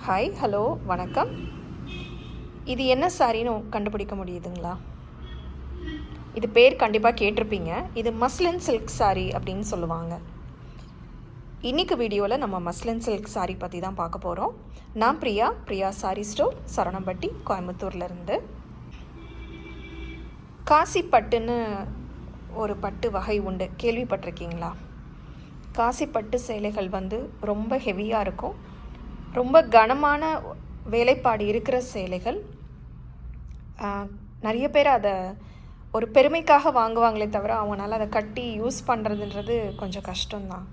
Hi, hello, வணக்கம். இது என்ன சாரின்னு கண்டுபிடிக்க முடியுதுங்களா? இது பேர் கண்டிப்பாக கேட்டிருப்பீங்க. இது மஸ்லின் சில்க் சாரி அப்படின்னு சொல்லுவாங்க. இன்றைக்கி வீடியோவில் நம்ம மஸ்லின் சில்க் சாரி பற்றி தான் பார்க்க போகிறோம். நான் பிரியா சாரி ஸ்டோர், சரவணம்பட்டி, கோயம்புத்தூர்லேருந்து. காசி பட்டுன்னு ஒரு பட்டு வகை உண்டு, கேள்விப்பட்டிருக்கீங்களா? காசி பட்டு சேலைகள் ரொம்ப ஹெவியாக இருக்கும். ரொம்ப கனமான வேலைப்பாடு இருக்கிற சேலைகள். நிறைய பேர் அதை ஒரு பெருமைக்காக வாங்குவாங்களே தவிர அவங்களால அதை கட்டி யூஸ் பண்ணுறதுன்றது கொஞ்சம் கஷ்டம்தான்.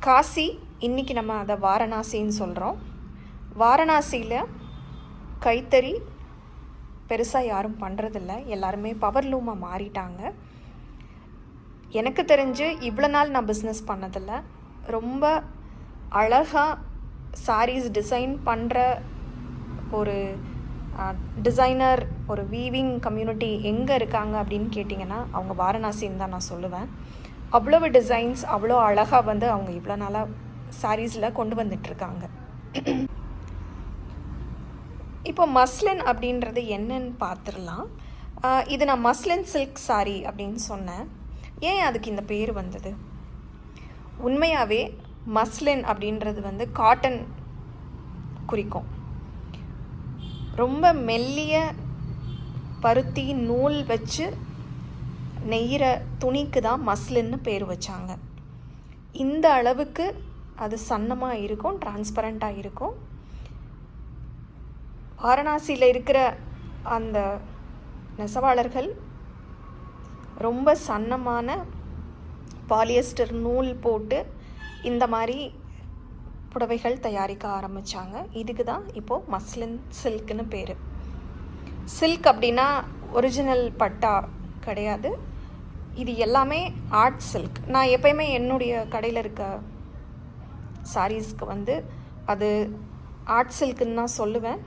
காசி, இன்றைக்கி நம்ம அதை வாரணாசின்னு சொல்கிறோம். வாரணாசியில் கைத்தறி பெருசாக யாரும் பண்ணுறதில்ல, எல்லாருமே பவர் லூமாக மாறிட்டாங்க. எனக்கு தெரிஞ்சு இவ்வளோ நாள் நான் பிஸ்னஸ் பண்ணதில்லை. ரொம்ப அழகாக சாரீஸ் டிசைன் பண்ணுற ஒரு டிசைனர், ஒரு வீவிங் கம்யூனிட்டி எங்கே இருக்காங்க அப்படின்னு கேட்டிங்கன்னா அவங்க வாரணாசின்னு தான் நான் சொல்லுவேன். அவ்வளவு டிசைன்ஸ் அவ்வளோ அழகாக அவங்க இவ்வளோ நாளாக சாரீஸில் கொண்டு வந்துட்டுருக்காங்க. இப்போ மஸ்லின் அப்படின்றது என்னன்னு பார்த்துடலாம். இது நான் மஸ்லின் சில்க் சாரி அப்படின்னு சொன்னேன். ஏன் அதுக்கு இந்த பேர் வந்தது? உண்மையாகவே மஸ்லின் அப்படின்றது காட்டன் குறிக்கும். ரொம்ப மெல்லிய பருத்தி நூல் வச்சு நெய்கிற துணிக்கு தான் மஸ்லின்னு பேர் வச்சாங்க. இந்த அளவுக்கு அது சன்னமாக இருக்கும், டிரான்ஸ்பரண்ட்டாக இருக்கும். வாரணாசியில் இருக்கிற அந்த நெசவாளர்கள் ரொம்ப சன்னமான பாலியஸ்டர் நூல் போட்டு இந்த மாதிரி புடவைகள் தயாரிக்க ஆரம்பித்தாங்க. இதுக்கு தான் இப்போது மஸ்லின் சில்க்குன்னு பேர். சில்க் அப்படின்னா ஒரிஜினல் பட்டா கிடையாது, இது எல்லாமே ஆர்ட் சில்க். நான் எப்போயுமே என்னுடைய கடையில் இருக்க சாரீஸ்க்கு அது ஆர்ட் சில்க்குன்னு தான் சொல்லுவேன்.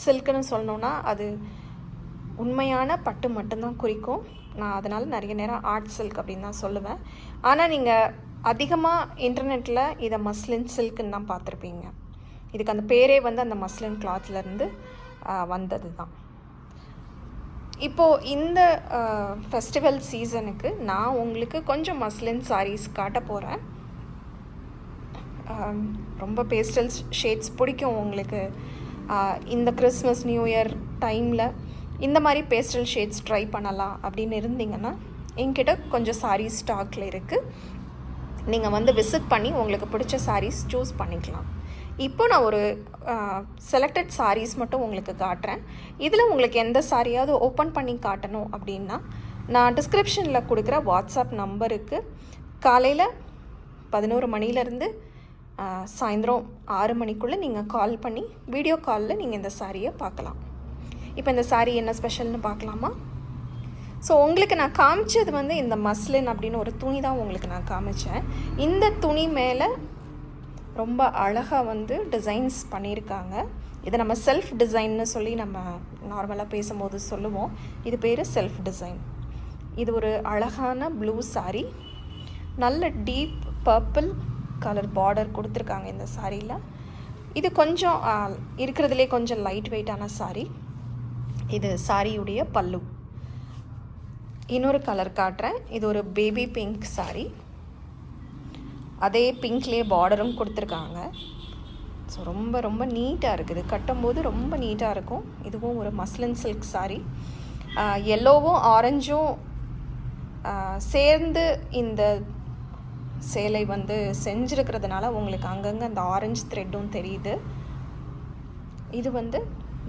சில்க்குன்னு சொல்லணுன்னா அது உண்மையான பட்டு மட்டும்தான் குறிக்கும். நான் அதனால் நிறைய நேரம் ஆர்ட் சில்க் அப்படின்னு தான் சொல்லுவேன். ஆனால் நீங்கள் அதிகமாக இன்டர்நெட்டில் இதை மஸ்லின் சில்க்குன்னு தான் பார்த்துருப்பீங்க. இதுக்கு அந்த பேரே அந்த மஸ்லின் கிளாத்லேருந்து வந்தது தான். இப்போது இந்த ஃபெஸ்டிவல் சீசனுக்கு நான் உங்களுக்கு கொஞ்சம் மஸ்லின் சாரீஸ் காட்ட போகிறேன். ரொம்ப பேஸ்டல் ஷேட்ஸ் பிடிக்கும் உங்களுக்கு. இந்த கிறிஸ்மஸ் நியூ இயர் டைமில் இந்த மாதிரி பேஸ்டல் ஷேட்ஸ் ட்ரை பண்ணலாம் அப்படின்னு இருந்தீங்கன்னா என்கிட்ட கொஞ்சம் சாரீஸ் ஸ்டாக்கில் இருக்குது. நீங்கள் விசிட் பண்ணி உங்களுக்கு பிடிச்ச சாரீஸ் சூஸ் பண்ணிக்கலாம். இப்போ நான் ஒரு செலக்டட் சாரீஸ் மட்டும் உங்களுக்கு காட்டுறேன். இதில் உங்களுக்கு எந்த சாரியாவது ஓப்பன் பண்ணி காட்டணும் அப்படின்னா நான் டிஸ்கிரிப்ஷனில் கொடுக்குற வாட்ஸ்அப் நம்பருக்கு காலையில் 11 மணிலேருந்து சாயந்தரம் 6 மணிக்குள்ளே நீங்கள் கால் பண்ணி வீடியோ காலில் நீங்கள் இந்த சாரியை பார்க்கலாம். இப்போ இந்த சாரீ என்ன ஸ்பெஷல்னு பார்க்கலாமா? ஸோ உங்களுக்கு நான் காமிச்சது இந்த மஸ்லின் அப்படின்னு ஒரு துணி தான் உங்களுக்கு நான் காமிச்சேன். இந்த துணி மேலே ரொம்ப அழகாக டிசைன்ஸ் பண்ணியிருக்காங்க. இதை நம்ம செல்ஃப் டிசைன்னு சொல்லி நம்ம நார்மலாக பேசும்போது சொல்லுவோம். இது பேர் செல்ஃப் டிசைன். இது ஒரு அழகான ப்ளூ சாரீ, நல்ல டீப் பர்பிள் கலர் பார்டர் கொடுத்துருக்காங்க இந்த சாரியில். இது கொஞ்சம் இருக்கிறதுலே கொஞ்சம் லைட் வெயிட்டான சாரீ. இது சாரியுடைய பல்லு. இன்னொரு கலர் காட்டுறேன். இது ஒரு பேபி பிங்க் சாரீ, அதே பிங்க்லேயே பார்டரும் கொடுத்துருக்காங்க. ஸோ ரொம்ப ரொம்ப நீட்டாக இருக்குது, கட்டும்போது ரொம்ப நீட்டாக இருக்கும். இதுவும் ஒரு மஸ்லின் சில்க் சாரீ. எல்லோவும் ஆரஞ்சும் சேர்ந்து இந்த சேலை செஞ்சுருக்கிறதுனால உங்களுக்கு அங்கங்கே அந்த ஆரஞ்சு த்ரெட்டும் தெரியுது. இது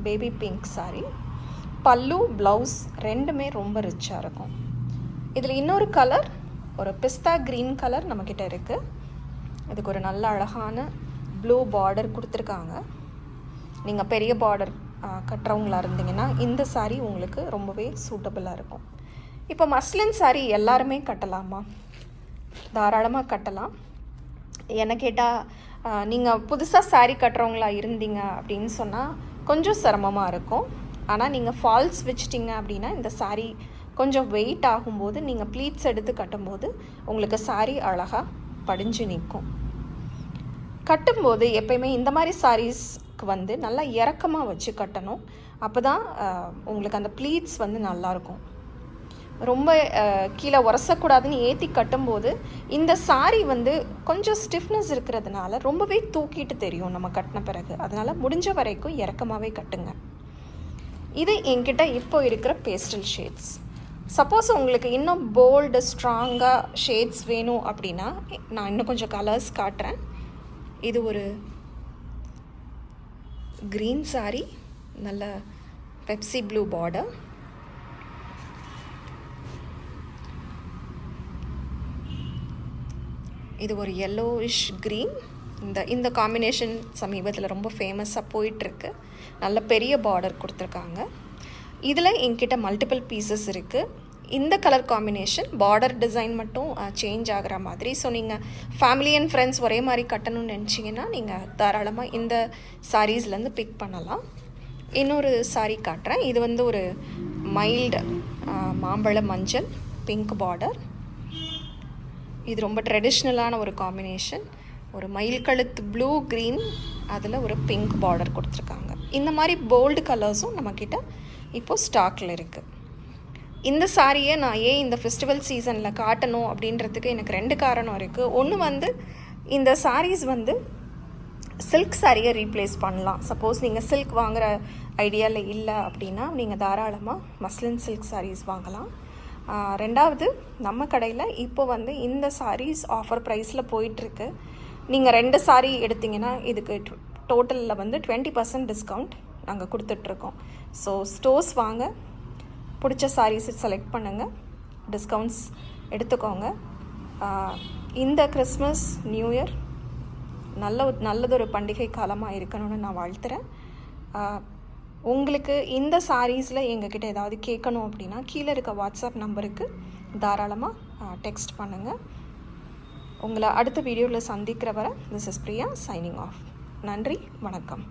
பேபி பிங்க் சாரீ. பல்லு, ப்ளவுஸ் ரெண்டுமே ரொம்ப ரிச்சாக இருக்கும். இதில் இன்னொரு கலர், ஒரு பிஸ்தா க்ரீன் கலர் நம்மக்கிட்ட இருக்குது. இதுக்கு ஒரு நல்ல அழகான ப்ளூ பார்டர் கொடுத்துருக்காங்க. நீங்கள் பெரிய பார்டர் கட்டுறவங்களா இருந்தீங்கன்னா இந்த சாரீ உங்களுக்கு ரொம்பவே சூட்டபுளாக இருக்கும். இப்போ மஸ்லின் சாரீ எல்லாருமே கட்டலாமா? தாராளமாக கட்டலாம். என்ன கேட்டால் நீங்கள் புதுசாக சாரீ கட்டுறவங்களா இருந்தீங்க அப்படின்னு சொன்னால் கொஞ்சம் சிரமமாக இருக்கும். ஆனால் நீங்கள் ஃபால்ஸ் வச்சிட்டிங்க அப்படின்னா இந்த சாரீ கொஞ்சம் வெயிட் ஆகும்போது நீங்கள் ப்ளீட்ஸ் எடுத்து கட்டும்போது உங்களுக்கு சாரீ அழகாக படிஞ்சு நிற்கும். கட்டும்போது எப்பயுமே இந்த மாதிரி சாரீஸ் நெக் வந்து நல்லா இறக்கமாக வச்சு கட்டணும். அப்போ தான் உங்களுக்கு அந்த ப்ளீட்ஸ் வந்து நல்லாயிருக்கும். ரொம்ப கீழே உரசக்கூடாதுன்னு ஏற்றி கட்டும்போது இந்த சாரீ வந்து கொஞ்சம் ஸ்டிஃப்னஸ் இருக்கிறதுனால ரொம்பவே தூக்கிட்டு தெரியும் நம்ம கட்டின பிறகு. அதனால் முடிஞ்ச வரைக்கும் இறக்கமாகவே கட்டுங்க. இது என்கிட்ட இப்போ இருக்கிற பேஸ்டல் ஷேட்ஸ். சப்போஸ் உங்களுக்கு இன்னும் போல்டு ஸ்ட்ராங்காக ஷேட்ஸ் வேணும் அப்படின்னா நான் இன்னும் கொஞ்சம் கலர்ஸ் காட்டுறேன். இது ஒரு க்ரீன் சாரீ, நல்ல பெப்சி ப்ளூ பார்டர். இது ஒரு yellowish க்ரீன். இந்த காம்பினேஷன் சமீபத்தில் ரொம்ப ஃபேமஸாக போயிட்டுருக்கு. நல்ல பெரிய பார்டர் கொடுத்துருக்காங்க. இதில் என்கிட்ட மல்டிபிள் பீசஸ் இருக்குது. இந்த கலர் காம்பினேஷன் பார்டர் டிசைன் மட்டும் சேஞ்ச் ஆகிற மாதிரி. ஸோ நீங்கள் ஃபேமிலி அண்ட் ஃப்ரெண்ட்ஸ் ஒரே மாதிரி கட்டணும்னு நினச்சிங்கன்னா நீங்கள் தாராளமாக இந்த சாரீஸ்லேருந்து பிக் பண்ணலாம். இன்னொரு சாரீ காட்டுறேன். இது வந்து ஒரு மைல்டு மாம்பழ மஞ்சள் பிங்க் பார்டர். இது ரொம்ப ட்ரெடிஷ்னலான ஒரு காம்பினேஷன். ஒரு மயில் கழுத்து ப்ளூ க்ரீன், அதில் ஒரு பிங்க் பார்டர் கொடுத்துருக்காங்க. இந்த மாதிரி போல்டு கலர்ஸும் நம்மக்கிட்ட இப்போது ஸ்டாக்கில் இருக்குது. இந்த சாரியை நான் ஏன் இந்த ஃபெஸ்டிவல் சீசனில் காட்டணும் அப்படின்றதுக்கு எனக்கு 2 காரணம் இருக்குது. ஒன்று வந்து இந்த சாரீஸ் வந்து சில்க் சாரியை ரீப்ளேஸ் பண்ணலாம். சப்போஸ் நீங்கள் சில்க் வாங்குகிற ஐடியாவில் இல்லை அப்படின்னா நீங்கள் தாராளமாக மஸ்லின் சில்க் சாரீஸ் வாங்கலாம். ரெண்டாவது, நம்ம கடையில் இப்போ வந்து இந்த சாரீஸ் ஆஃபர் ப்ரைஸில் போயிட்டுருக்கு. நீங்கள் 2 சாரீ எடுத்திங்கன்னா இதுக்கு டோட்டலில் வந்து 20% டிஸ்கவுண்ட் நாங்கள் கொடுத்துட்ருக்கோம். ஸோ ஸ்டோர்ஸ் வாங்க, பிடிச்ச சாரீஸை செலக்ட் பண்ணுங்கள், டிஸ்கவுண்ட்ஸ் எடுத்துக்கோங்க. இந்த கிறிஸ்மஸ் நியூ இயர் நல்லதொரு பண்டிகை காலமாக இருக்கணும்னு நான் வாழ்த்துறேன். உங்களுக்கு இந்த சாரீஸில் எங்ககிட்ட ஏதாவது கேட்கணும் அப்படின்னா கீழே இருக்க வாட்ஸ்அப் நம்பருக்கு தாராளமாக டெக்ஸ்ட் பண்ணுங்கள். உங்களை அடுத்த வீடியோவில் சந்திக்கிற வரை this is Priya signing off. நன்றி, வணக்கம்.